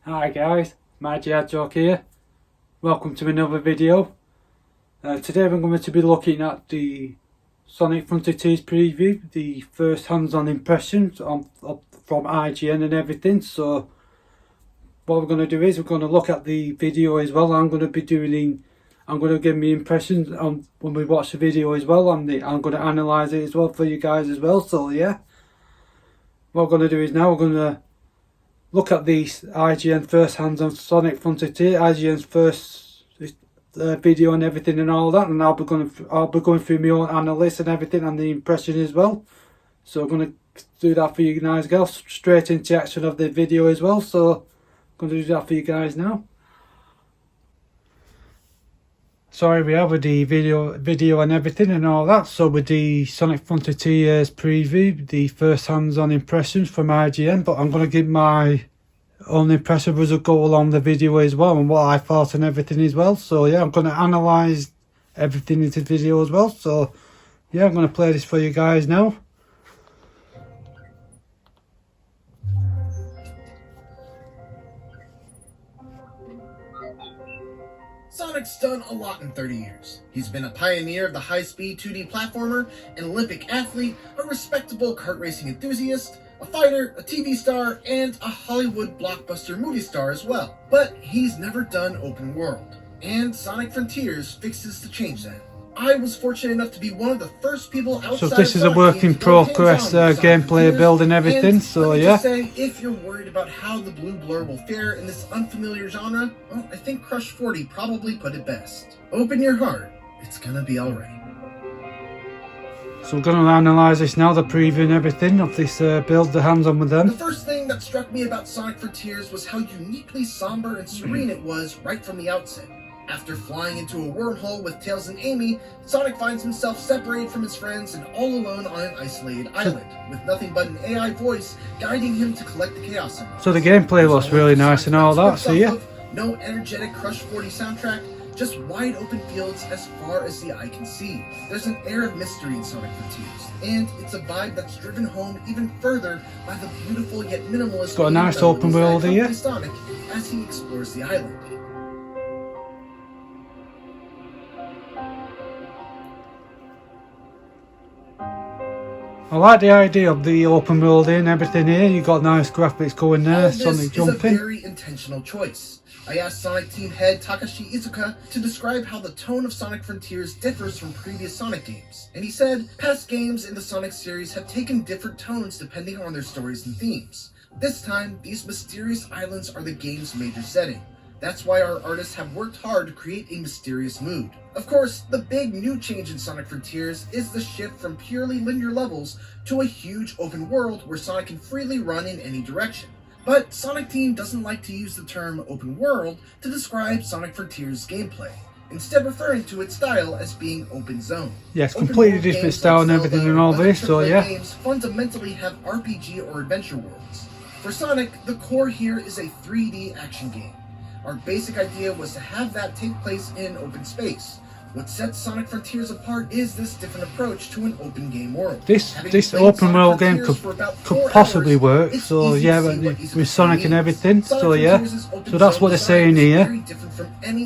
Hi guys, Mike The Hedgehog here. Welcome to another video. Today we're going to be looking at the Sonic Frontiers preview, the first hands-on impressions from IGN and everything. So what we're going to do is we're going to look at the video as well. I'm going to give me impressions on when we watch the video as well. I'm going to analyse it as well for you guys as well. So yeah, what we're going to do is now we're going to look at the IGN first hands on Sonic Frontiers, IGN's first video and everything and all that, and I'll be going through my own analysis and everything and the impression as well. So I'm going to do that for you guys, girls, straight into action of the video as well. So I'm going to do that for you guys now. So here we are with the video and everything and all that. So with the Sonic Frontiers preview, the first hands-on impressions from IGN, but I'm going to give my own impressions as I go along the video as well and what I thought and everything as well. So yeah, I'm going to analyse everything into the video as well. So yeah, I'm going to play this for you guys now. Sonic's done a lot in 30 years. He's been a pioneer of the high-speed 2D platformer, an Olympic athlete, a respectable kart racing enthusiast, a fighter, a TV star, and a Hollywood blockbuster movie star as well. But he's never done open world, and Sonic Frontiers fixes to change that. I was fortunate enough to be one of the first people outside. So this is a work in progress gameplay build and everything. And so yeah. Say, if you're worried about how the blue blur will fare in this unfamiliar genre, well, I think Crush 40 probably put it best. Open your heart. It's gonna be alright. So we're going to analyse this now, the preview and everything of this build, the hands-on with them. The first thing that struck me about Sonic Frontiers was how uniquely somber and serene it was right from the outset. After flying into a wormhole with Tails and Amy, Sonic finds himself separated from his friends and all alone on an isolated island, with nothing but an AI voice guiding him to collect the Chaos Emeralds. So the gameplay looks really nice and all that, so yeah. No energetic Crush 40 soundtrack, just wide open fields as far as the eye can see. There's an air of mystery in Sonic Frontiers, and it's a vibe that's driven home even further by the beautiful yet minimalist. It's got a nice open world here. Sonic as he explores the island. I like the idea of the open world and everything here. You got nice graphics going there, Sonic jumping. This is a very intentional choice. I asked Sonic team head Takashi Iizuka to describe how the tone of Sonic Frontiers differs from previous Sonic games, and he said past games in the Sonic series have taken different tones depending on their stories and themes. This time, these mysterious islands are the game's major setting. That's why our artists have worked hard to create a mysterious mood. Of course, the big new change in Sonic Frontiers is the shift from purely linear levels to a huge open world where Sonic can freely run in any direction. But Sonic Team doesn't like to use the term open world to describe Sonic Frontiers' gameplay, instead referring to its style as being open zone. Yeah, it's completely different style and everything and all this, so yeah. Games fundamentally have RPG or adventure worlds. For Sonic, the core here is a 3D action game. Our basic idea was to have that take place in open space. What sets Sonic Frontiers apart is this different approach to an open game world. This open world game could possibly work, so yeah, with Sonic and everything, so yeah. So that's what they're saying here,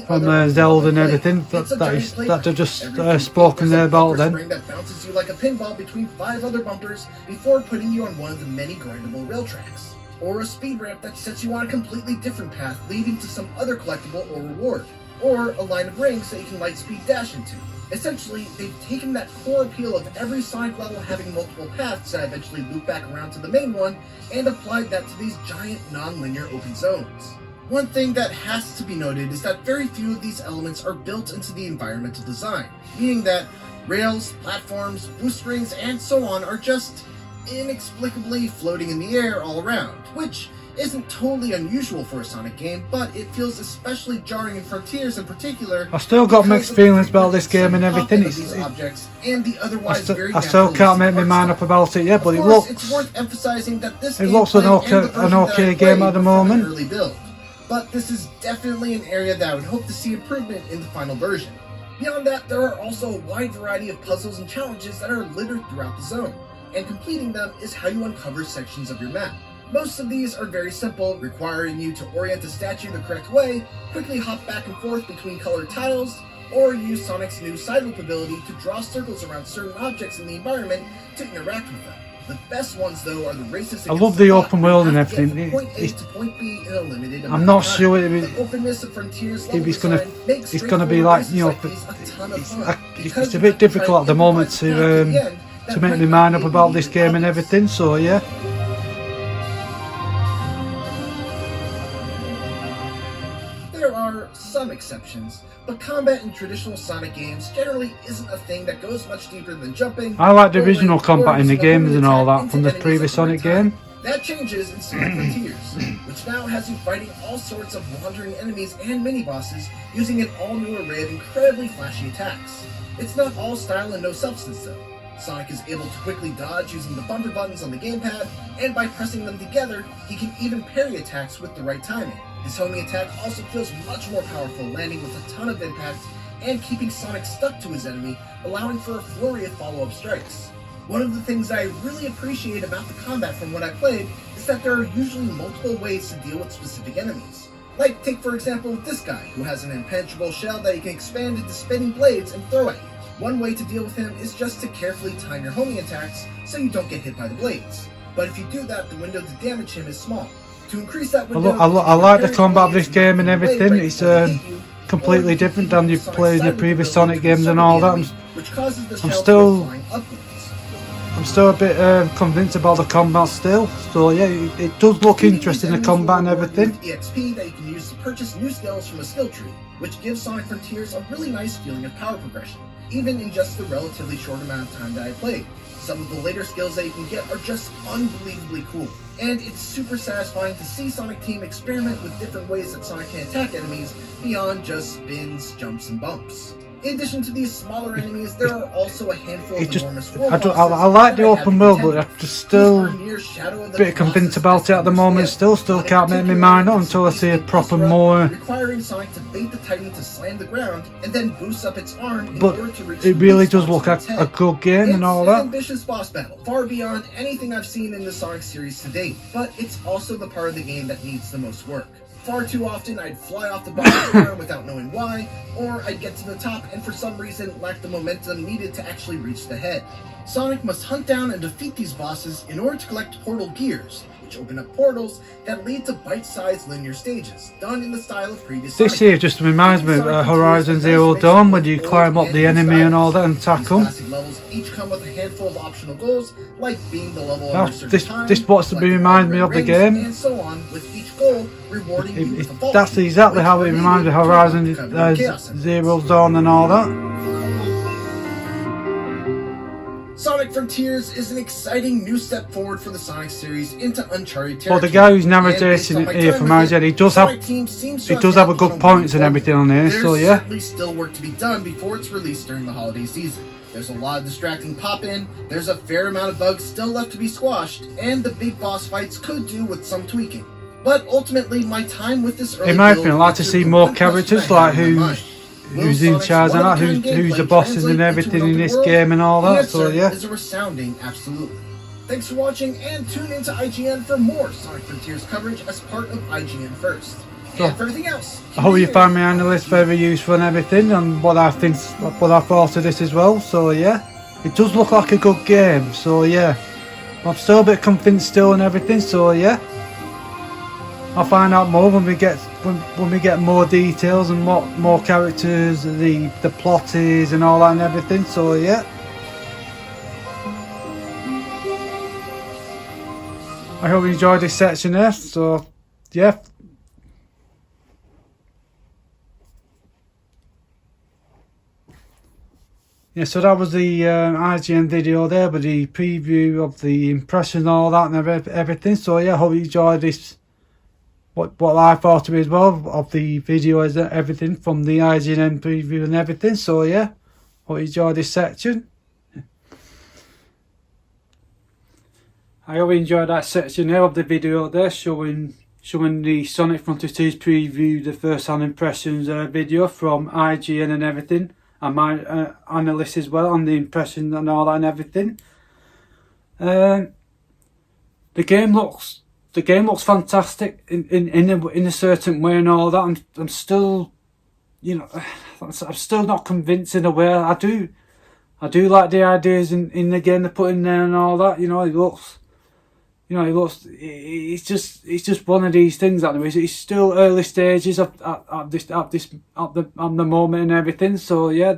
from Zelda and everything, that they've just spoken there about then. That bounces you like a pinball between 5 other bumpers before putting you on one of the many grindable rail tracks. Or a speed ramp that sets you on a completely different path leading to some other collectible or reward. Or a line of rings that you can lightspeed dash into. Essentially, they've taken that core appeal of every Sonic level having multiple paths that eventually loop back around to the main one, and applied that to these giant non-linear open zones. One thing that has to be noted is that very few of these elements are built into the environmental design, meaning that rails, platforms, boost rings, and so on are just inexplicably floating in the air all around, which isn't totally unusual for a Sonic game, but it feels especially jarring in Frontiers in particular. I still got mixed feelings about this game and everything. I still can't make my mind up about it yet, but it's worth emphasizing that this it looks an okay game at the moment. Early build, but this is definitely an area that I would hope to see improvement in the final version. Beyond that, there are also a wide variety of puzzles and challenges that are littered throughout the zone, and completing them is how you uncover sections of your map. Most of these are very simple, requiring you to orient the statue the correct way, quickly hop back and forth between colored tiles, or use Sonic's new side loop ability to draw circles around certain objects in the environment to interact with them. The best ones, though, are the races. I love the open world and everything. I'm not sure if it's gonna be like, you know, it's a bit difficult at the moment to make my mind up about this game and everything. So yeah. There are some exceptions, but combat in traditional Sonic games generally isn't a thing that goes much deeper than jumping. I like the original combat in the games and all that from the previous Sonic game. That changes in Sonic Frontiers, which now has you fighting all sorts of wandering enemies and mini-bosses using an all-new array of incredibly flashy attacks. It's not all style and no substance though. Sonic is able to quickly dodge using the bumper buttons on the gamepad, and by pressing them together, he can even parry attacks with the right timing. His homing attack also feels much more powerful, landing with a ton of impact and keeping Sonic stuck to his enemy, allowing for a flurry of follow-up strikes. One of the things I really appreciate about the combat from what I played is that there are usually multiple ways to deal with specific enemies. Like, take for example this guy, who has an impenetrable shell that he can expand into spinning blades and throw at you. One way to deal with him is just to carefully time your homing attacks so you don't get hit by the blades. But if you do that, the window to damage him is small. To increase that window, I like the combat of this game and everything. It's completely different than you played in the previous Sonic games and all that. I'm still a bit convinced about the combat still. So yeah, it does look interesting, the combat and everything. EXP that you can use to purchase new skills from a skill tree, which gives Sonic Frontiers a really nice feeling of power progression, even in just the relatively short amount of time that I played. Some of the later skills that you can get are just unbelievably cool, and it's super satisfying to see Sonic Team experiment with different ways that Sonic can attack enemies beyond just spins, jumps, and bumps. In addition to these smaller enemies, there are also a handful of enormous world bosses. I like the open world, but I'm just still a bit convinced about it at the moment. Still can't make my mind up until I see a proper more. Requiring Sonic to bait the Titan to slam the ground and then boost up its arm. But it really does look like a good game and all that. It's an ambitious boss battle, far beyond anything I've seen in the Sonic series to date. But it's also the part of the game that needs the most work. Far too often, I'd fly off the bottom without knowing why, or I'd get to the top and for some reason lack the momentum needed to actually reach the head. Sonic must hunt down and defeat these bosses in order to collect portal gears, which open up portals that lead to bite-sized linear stages, done in the style of previous This here just reminds me of Horizon Zero Dawn, when you climb up the enemy and all that and attack them. Levels each come with a handful of optional goals, like being the level this what's to remind me of the game. And so on, with each goal rewarding you with a vault. That's exactly how it reminds me of Horizon Zero Dawn and all that. Sonic Frontiers is an exciting new step forward for the Sonic series into uncharted territory. Well, the guy who's narrating it here from IGN, he does have a good points and everything on here, so yeah. There's certainly still work to be done before it's released during the holiday season. There's a lot of distracting pop-in, there's a fair amount of bugs still left to be squashed, and the big boss fights could do with some tweaking. But ultimately, my time with this early in my opinion, I'd like to see more characters, like who's in charge and that, who's the bosses and everything in this game and all that, so yeah. Is a resounding absolutely. Thanks for watching, and tune into IGN for more Sonic Frontiers coverage as part of IGN First. And for everything else, I hope you find my analysis very useful and everything, and what I thought of this as well, so yeah. It does look like a good game, so yeah. I'm still a bit convinced still and everything, so yeah. I'll find out more when we get more details and what more characters, the plot is and all that and everything, so yeah. I hope you enjoyed this section there, so yeah. Yeah, so that was the IGN video there with the preview of the impressions and all that and everything, so yeah, I hope you enjoyed this. What I thought of it as well, of the video and everything from the IGN preview and everything, so yeah, hope you enjoyed this section. I hope you enjoyed that section there of the video there, showing the Sonic Frontiers preview, the first hand impressions video from IGN and everything, and my analysis as well on the impressions and all that and everything. The game looks the game looks fantastic in a certain way and all that. I'm still, you know, I'm still not convinced in a way. I do like the ideas in the game they put in there and all that. You know, it looks. You know, it's just one of these things. Anyways, it's still early stages at the moment and everything. So yeah,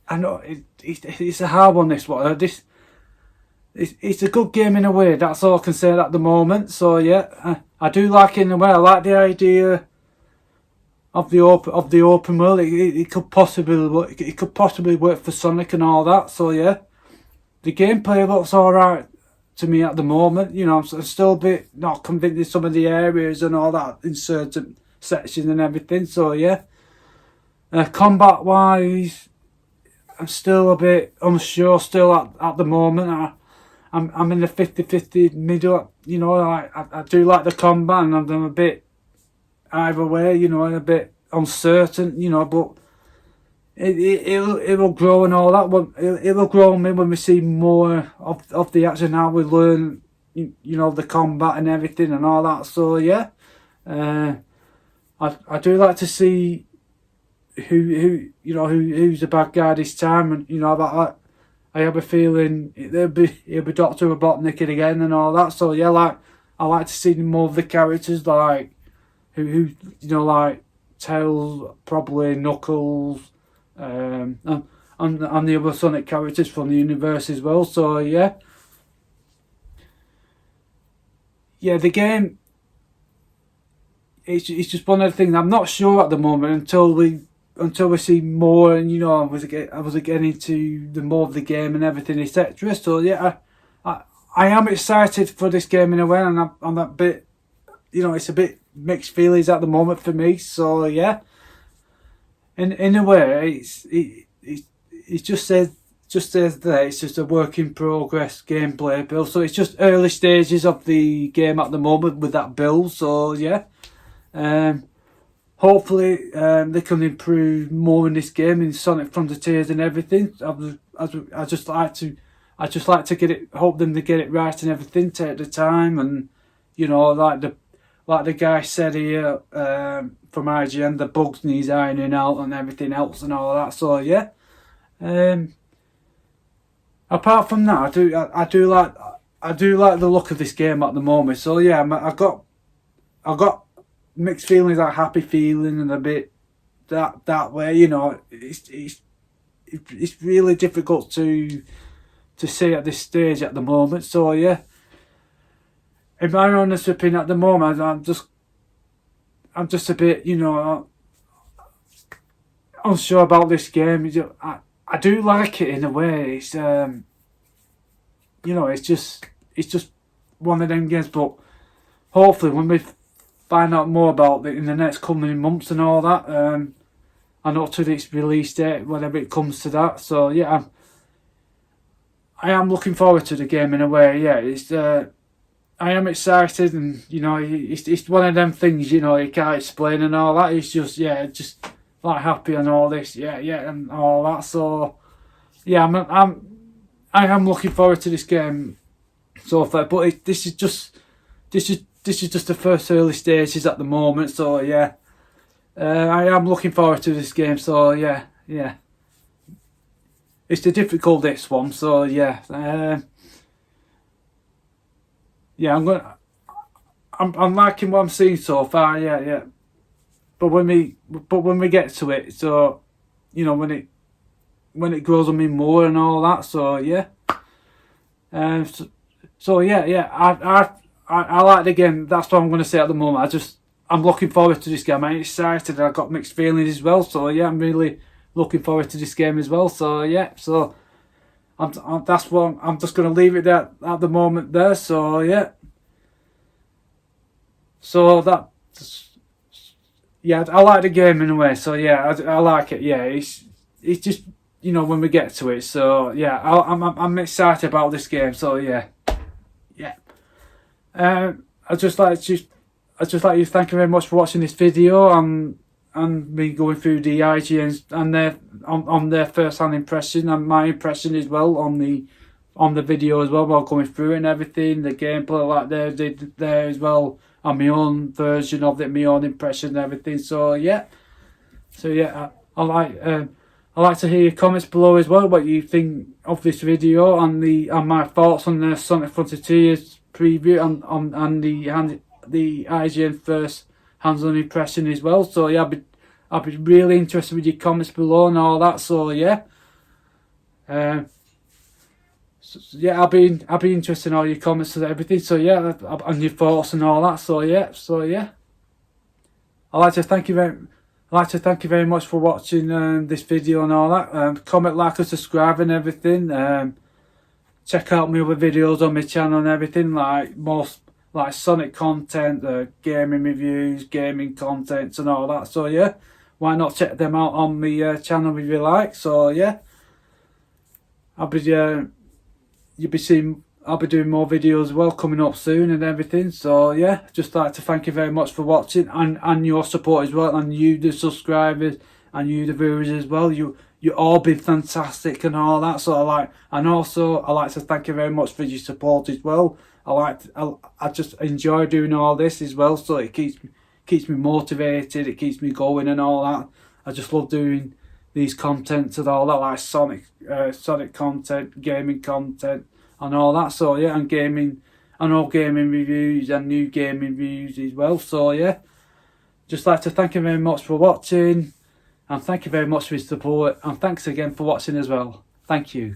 I know it's a hard one. This one, it's a good game in a way. That's all I can say at the moment. So yeah, I do like it in a way. I like the idea of the open world. It could possibly work for Sonic and all that. So yeah, the gameplay looks alright to me at the moment. You know, I'm still a bit not convinced in some of the areas and all that in certain sections and everything. So yeah, combat wise, I'm still a bit unsure still at the moment. I'm in the 50-50 middle. You know, I do like the combat and I'm a bit either way. You know, a bit uncertain. You know, but it will grow and all that. It will grow on me when we see more of the action, how we learn, you know, the combat and everything and all that. So yeah, I do like to see who's the bad guy this time, and you know that I have a feeling he'll be Dr. Robotnik again and all that. So yeah, like I like to see more of the characters, like who you know, like Tails, probably Knuckles. And the other Sonic characters from the universe as well. So yeah, the game. It's just one of the things I'm not sure at the moment until we see more, and you know, I was getting into the more of the game and everything, etc. So yeah, I am excited for this game in a way, and I'm a bit, you know, it's a bit mixed feelings at the moment for me. So yeah. In a way, it just says that it's just a work in progress gameplay build. So it's just early stages of the game at the moment with that build. So yeah, hopefully they can improve more in this game in Sonic Frontiers and everything. I just like to get it. Hope them to get it right and everything. Take the time, and you know, like the guy said here from IGN, the bugs needs ironing out and everything else and all that. So yeah. Apart from that, I do like the look of this game at the moment. So yeah, I got mixed feelings, like happy feeling and a bit that way. You know, it's really difficult to say at this stage at the moment. So yeah. In my honest opinion, at the moment, I'm just a bit, you know, unsure about this game. I do like it in a way. It's you know, it's just one of them games. But hopefully, when we find out more about it in the next coming months and all that, and up to its release date, whenever it comes to that. So yeah, I am looking forward to the game in a way. Yeah, it's. I am excited, and you know, it's one of them things, you know, you can't explain and all that. It's just, yeah, just like happy and all this, yeah, and all that. So yeah, I am looking forward to this game so far. But this is just the first early stages at the moment. So yeah, I am looking forward to this game. So yeah, it's the difficult this one. So yeah. Yeah, I'm liking what I'm seeing so far. Yeah. But when we get to it, so you know, when it grows on me more and all that. So yeah. So yeah. I like the game. That's what I'm going to say at the moment. I'm looking forward to this game. I'm excited. I got mixed feelings as well. So yeah, I'm really looking forward to this game as well. So yeah. So. That's what I'm just going to leave it there at the moment there. So yeah. So I like the game in a way. So yeah, I like it. Yeah, it's just, you know, when we get to it. So yeah, I'm excited about this game. So yeah. I just like to thank you very much for watching this video and me going through the IGNs and their on their first hand impression and my impression as well on on the video as well while going through it and everything. The gameplay like they did there as well, and my own version of it, my own impression and everything. So yeah, I like to hear your comments below as well, what you think of this video and my thoughts on the Sonic Frontiers preview and the IGN first hands-on impression as well. So yeah, I'll be really interested with your comments below and all that. So yeah, I'll be interested in all your comments and everything. So yeah, and your thoughts and all that. So yeah, I'd like to thank you very much for watching this video and all that. Comment, like and subscribe and everything. Check out my other videos on my channel and everything, like Sonic content, gaming reviews, gaming content and all that. So yeah, why not check them out on my channel if you like. So yeah, I'll be doing more videos as well coming up soon and everything. So yeah, just like to thank you very much for watching and your support as well, and you the subscribers and you the viewers as well. You all been fantastic and all that. So I like to thank you very much for your support as well. I just enjoy doing all this as well, so it keeps me motivated, it keeps me going and all that. I just love doing these contents and all that, like Sonic content, gaming content and all that. So yeah, and gaming reviews and new gaming reviews as well. So yeah, just like to thank you very much for watching, and thank you very much for your support, and thanks again for watching as well. Thank you.